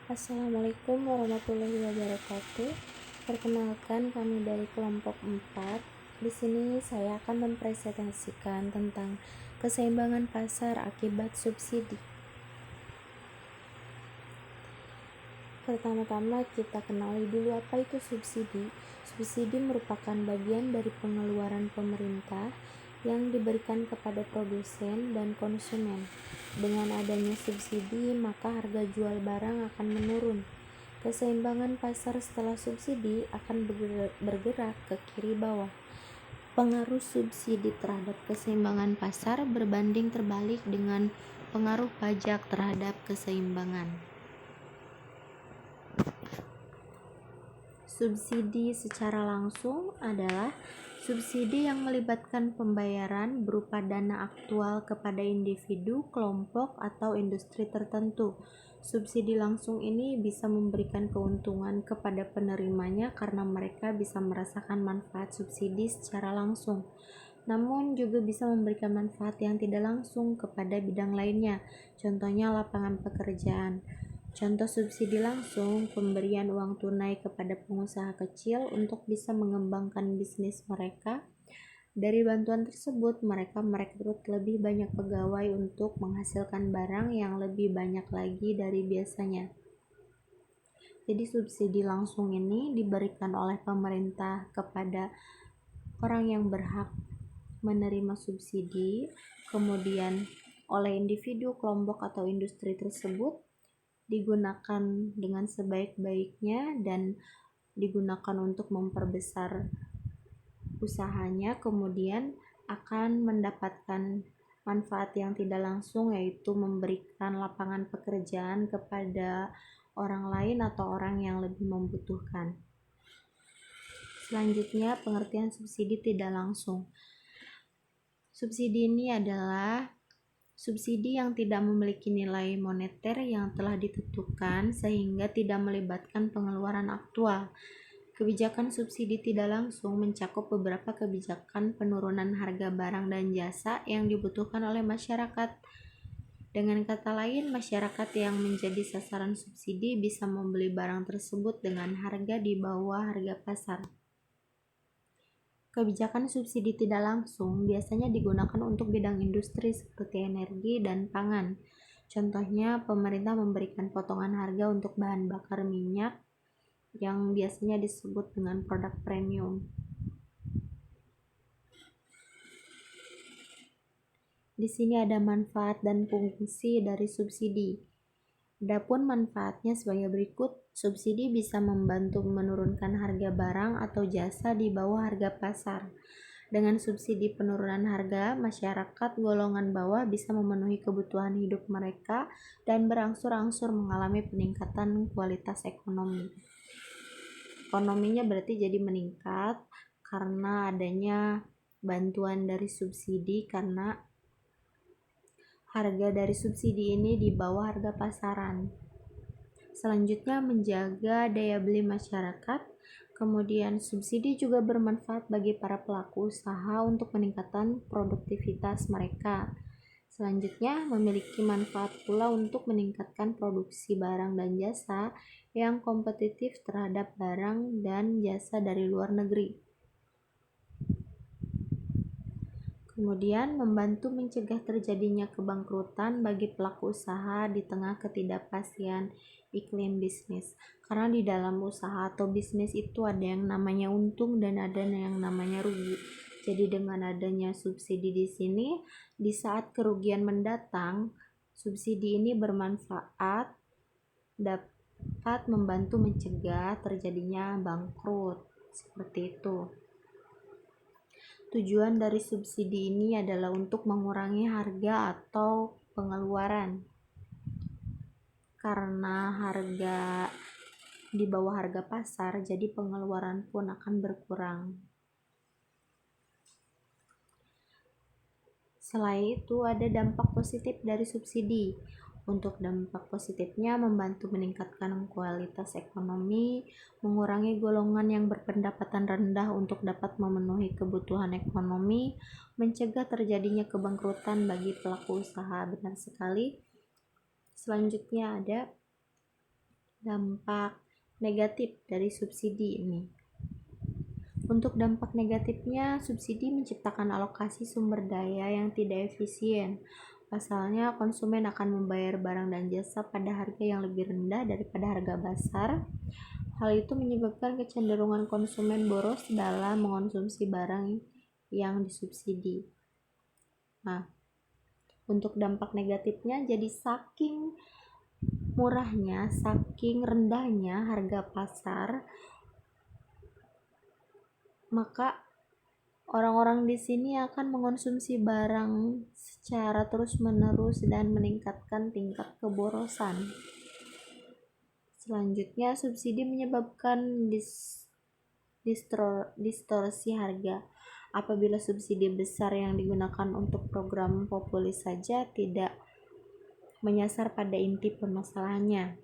Assalamualaikum warahmatullahi wabarakatuh. Perkenalkan, kami dari kelompok 4. Di sini saya akan mempresentasikan tentang keseimbangan pasar akibat subsidi. Pertama-tama kita kenali dulu apa itu subsidi. Subsidi merupakan bagian dari pengeluaran pemerintah yang diberikan kepada produsen dan konsumen. Dengan adanya subsidi, maka harga jual barang akan menurun. Keseimbangan pasar setelah subsidi akan bergerak ke kiri bawah. Pengaruh subsidi terhadap keseimbangan pasar berbanding terbalik dengan pengaruh pajak terhadap keseimbangan. Subsidi secara langsung adalah subsidi yang melibatkan pembayaran berupa dana aktual kepada individu, kelompok, atau industri tertentu. Subsidi langsung ini bisa memberikan keuntungan kepada penerimanya karena mereka bisa merasakan manfaat subsidi secara langsung. Namun juga bisa memberikan manfaat yang tidak langsung kepada bidang lainnya, contohnya lapangan pekerjaan. Contoh subsidi langsung, pemberian uang tunai kepada pengusaha kecil untuk bisa mengembangkan bisnis mereka. Dari bantuan tersebut, mereka merekrut lebih banyak pegawai untuk menghasilkan barang yang lebih banyak lagi dari biasanya. Jadi subsidi langsung ini diberikan oleh pemerintah kepada orang yang berhak menerima subsidi, kemudian oleh individu, kelompok, atau industri tersebut digunakan dengan sebaik-baiknya dan digunakan untuk memperbesar usahanya, kemudian akan mendapatkan manfaat yang tidak langsung, yaitu memberikan lapangan pekerjaan kepada orang lain atau orang yang lebih membutuhkan. Selanjutnya, pengertian subsidi tidak langsung. Subsidi ini adalah subsidi yang tidak memiliki nilai moneter yang telah ditentukan sehingga tidak melibatkan pengeluaran aktual. Kebijakan subsidi tidak langsung mencakup beberapa kebijakan penurunan harga barang dan jasa yang dibutuhkan oleh masyarakat. Dengan kata lain, masyarakat yang menjadi sasaran subsidi bisa membeli barang tersebut dengan harga di bawah harga pasar. Kebijakan subsidi tidak langsung biasanya digunakan untuk bidang industri seperti energi dan pangan. Contohnya, pemerintah memberikan potongan harga untuk bahan bakar minyak yang biasanya disebut dengan produk premium. Di sini ada manfaat dan fungsi dari subsidi. Adapun manfaatnya sebagai berikut. Subsidi bisa membantu menurunkan harga barang atau jasa di bawah harga pasar. Dengan subsidi penurunan harga, masyarakat golongan bawah bisa memenuhi kebutuhan hidup mereka dan berangsur-angsur mengalami peningkatan kualitas ekonomi. Ekonominya berarti jadi meningkat karena adanya bantuan dari subsidi, karena harga dari subsidi ini di bawah harga pasaran. Selanjutnya, menjaga daya beli masyarakat. Kemudian, subsidi juga bermanfaat bagi para pelaku usaha untuk meningkatkan produktivitas mereka. Selanjutnya, memiliki manfaat pula untuk meningkatkan produksi barang dan jasa yang kompetitif terhadap barang dan jasa dari luar negeri. Kemudian, membantu mencegah terjadinya kebangkrutan bagi pelaku usaha di tengah ketidakpastian iklim bisnis. Karena di dalam usaha atau bisnis itu ada yang namanya untung dan ada yang namanya rugi. Jadi dengan adanya subsidi di sini, di saat kerugian mendatang, subsidi ini bermanfaat, dapat membantu mencegah terjadinya bangkrut. Seperti itu. Tujuan dari subsidi ini adalah untuk mengurangi harga atau pengeluaran. Karena harga di bawah harga pasar, jadi pengeluaran pun akan berkurang. Selain itu, ada dampak positif dari subsidi. Untuk dampak positifnya, membantu meningkatkan kualitas ekonomi, mengurangi golongan yang berpendapatan rendah untuk dapat memenuhi kebutuhan ekonomi, mencegah terjadinya kebangkrutan bagi pelaku usaha. Benar sekali. Selanjutnya ada dampak negatif dari subsidi ini. Untuk dampak negatifnya, subsidi menciptakan alokasi sumber daya yang tidak efisien. Pasalnya, konsumen akan membayar barang dan jasa pada harga yang lebih rendah daripada harga pasar. Hal itu menyebabkan kecenderungan konsumen boros dalam mengonsumsi barang yang disubsidi. Nah, untuk dampak negatifnya, jadi saking murahnya, saking rendahnya harga pasar, maka orang-orang di sini akan mengonsumsi barang secara terus-menerus dan meningkatkan tingkat keborosan. Selanjutnya, subsidi menyebabkan distorsi harga. Apabila subsidi besar yang digunakan untuk program populis saja tidak menyasar pada inti permasalahannya.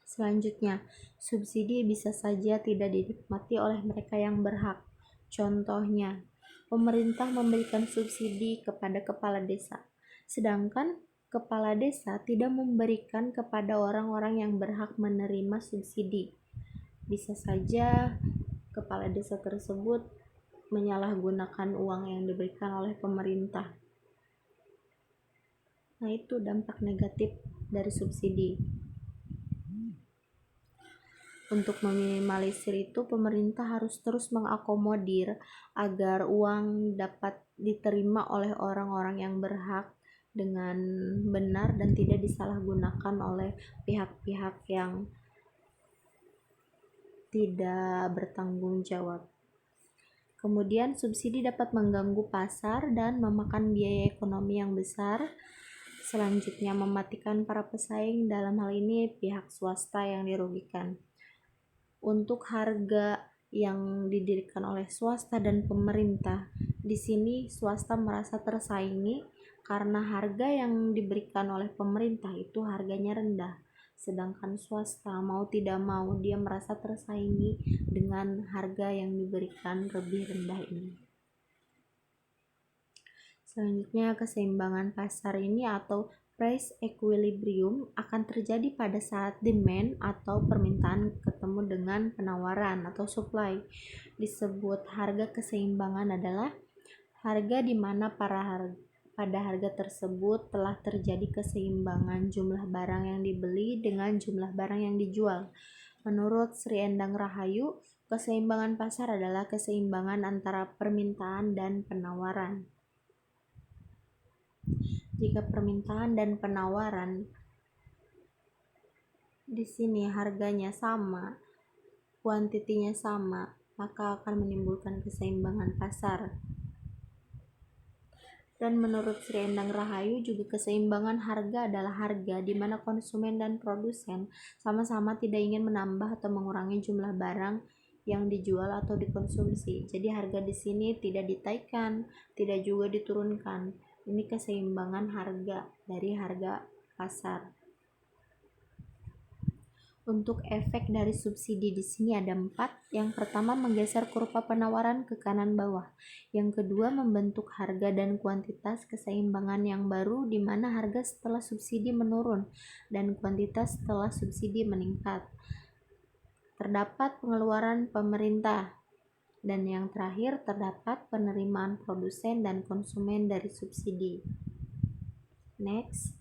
Selanjutnya, subsidi bisa saja tidak dinikmati oleh mereka yang berhak. Contohnya, pemerintah memberikan subsidi kepada kepala desa, sedangkan kepala desa tidak memberikan kepada orang-orang yang berhak menerima subsidi. Bisa saja kepala desa tersebut menyalahgunakan uang yang diberikan oleh pemerintah. Nah, itu dampak negatif dari subsidi. Untuk meminimalisir itu, pemerintah harus terus mengakomodir agar uang dapat diterima oleh orang-orang yang berhak dengan benar dan tidak disalahgunakan oleh pihak-pihak yang tidak bertanggung jawab. Kemudian, subsidi dapat mengganggu pasar dan memakan biaya ekonomi yang besar. Selanjutnya, mematikan para pesaing, dalam hal ini pihak swasta yang dirugikan. Untuk harga yang didirikan oleh swasta dan pemerintah, di sini swasta merasa tersaingi karena harga yang diberikan oleh pemerintah itu harganya rendah, sedangkan swasta mau tidak mau dia merasa tersaingi dengan harga yang diberikan lebih rendah ini. Selanjutnya, keseimbangan pasar ini atau price equilibrium akan terjadi pada saat demand atau permintaan ketemu dengan penawaran atau supply. Disebut harga keseimbangan adalah harga di mana pada harga tersebut telah terjadi keseimbangan jumlah barang yang dibeli dengan jumlah barang yang dijual. Menurut Sri Endang Rahayu, keseimbangan pasar adalah keseimbangan antara permintaan dan penawaran. Jika permintaan dan penawaran di sini harganya sama, kuantitinya sama, maka akan menimbulkan keseimbangan pasar. Dan menurut Sri Endang Rahayu juga keseimbangan harga adalah harga di mana konsumen dan produsen sama-sama tidak ingin menambah atau mengurangi jumlah barang yang dijual atau dikonsumsi. Jadi harga di sini tidak ditaikkan, tidak juga diturunkan. Ini keseimbangan harga dari harga pasar. Untuk efek dari subsidi di sini ada 4. Yang pertama, menggeser kurva penawaran ke kanan bawah. Yang kedua, membentuk harga dan kuantitas keseimbangan yang baru di mana harga setelah subsidi menurun dan kuantitas setelah subsidi meningkat. Terdapat pengeluaran pemerintah. Dan yang terakhir, terdapat penerimaan produsen dan konsumen dari subsidi. Next,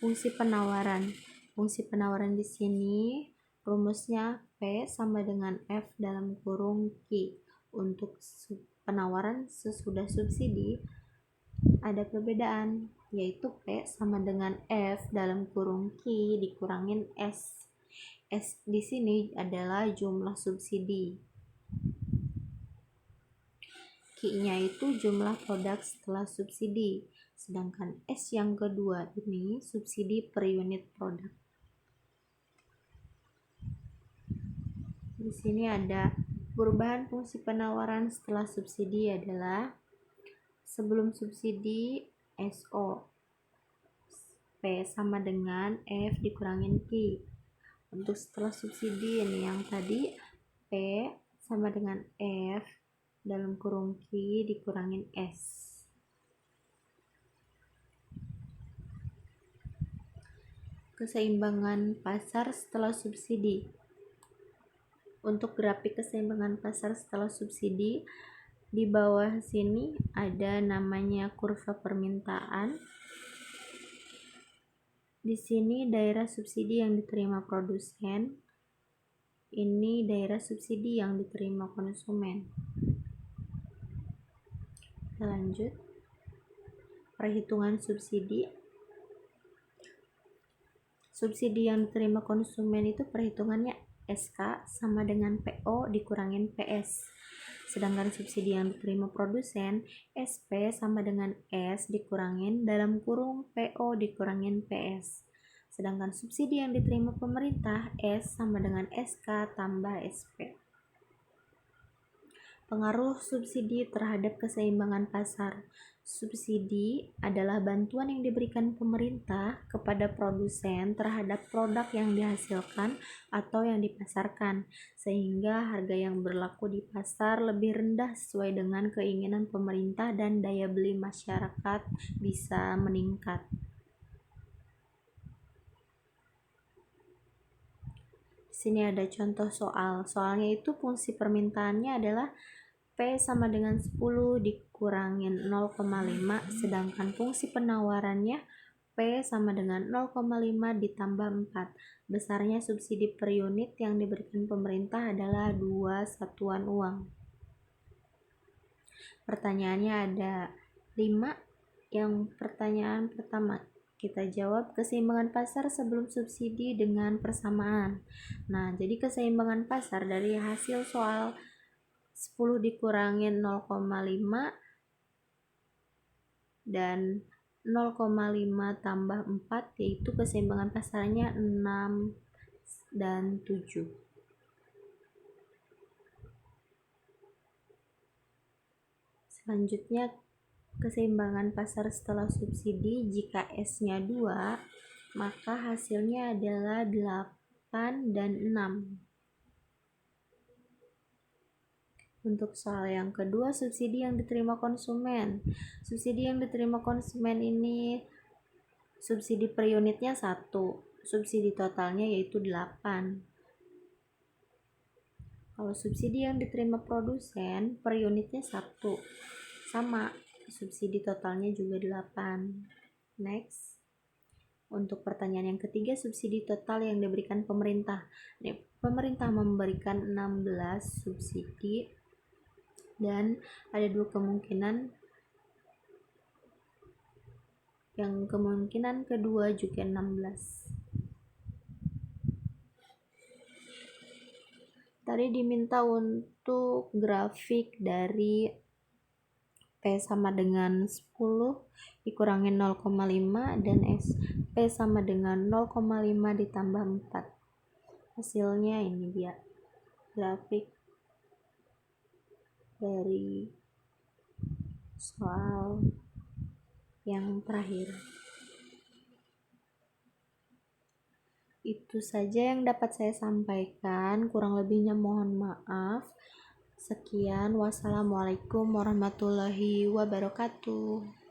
fungsi penawaran. Fungsi penawaran di sini rumusnya P sama dengan F dalam kurung Q. Untuk penawaran sesudah subsidi ada perbedaan, yaitu P sama dengan F dalam kurung Q dikurangin S. S di sini adalah jumlah subsidi. Q-nya itu jumlah produk setelah subsidi, sedangkan S yang kedua ini subsidi per unit produk. Di sini ada perubahan fungsi penawaran setelah subsidi adalah sebelum subsidi SO P sama dengan F dikurangin Q. Untuk setelah subsidi ini yang tadi P sama dengan F dalam kurung Q dikurangin S. keseimbangan pasar setelah subsidi. Untuk grafik keseimbangan pasar setelah subsidi, di bawah sini ada namanya kurva permintaan. Di sini daerah subsidi yang diterima produsen, ini daerah subsidi yang diterima konsumen. Kita lanjut. Perhitungan subsidi. Subsidi yang diterima konsumen itu perhitungannya SK sama dengan PO dikurangin PS. Sedangkan subsidi yang diterima produsen, SP sama dengan S dikurangin dalam kurung PO dikurangin PS. Sedangkan subsidi yang diterima pemerintah, S sama dengan SK tambah SP. Pengaruh subsidi terhadap keseimbangan pasar. Subsidi adalah bantuan yang diberikan pemerintah kepada produsen terhadap produk yang dihasilkan atau yang dipasarkan, sehingga harga yang berlaku di pasar lebih rendah sesuai dengan keinginan pemerintah dan daya beli masyarakat bisa meningkat. Di sini ada contoh soalnya itu fungsi permintaannya adalah P sama dengan 10 dikurangin 0,5, sedangkan fungsi penawarannya P sama dengan 0,5 ditambah 4. Besarnya subsidi per unit yang diberikan pemerintah adalah 2 satuan uang. Pertanyaannya ada 5. Yang pertanyaan pertama, kita jawab keseimbangan pasar sebelum subsidi dengan persamaan. Nah, jadi keseimbangan pasar dari hasil soal 10 dikurangin 0,5 dan 0,5 tambah 4, yaitu keseimbangan pasarnya 6 dan 7. Selanjutnya, keseimbangan pasar setelah subsidi, jika S-nya 2, maka hasilnya adalah 8 dan 6. Untuk soal yang kedua, subsidi yang diterima konsumen. Subsidi yang diterima konsumen ini subsidi per unitnya 1, subsidi totalnya yaitu 8. Kalau subsidi yang diterima produsen per unitnya 1, sama, subsidi totalnya juga 8. Next. Untuk pertanyaan yang ketiga, subsidi total yang diberikan pemerintah. Pemerintah memberikan 16 subsidi dan ada 2 kemungkinan. Yang kemungkinan kedua juga 16. Tadi diminta untuk grafik dari P sama dengan 10 dikurangin 0,5 dan SP sama dengan 0,5 ditambah 4. Hasilnya ini dia grafik dari soal yang terakhir. Itu saja yang dapat saya sampaikan, kurang lebihnya mohon maaf. Sekian, wassalamualaikum warahmatullahi wabarakatuh.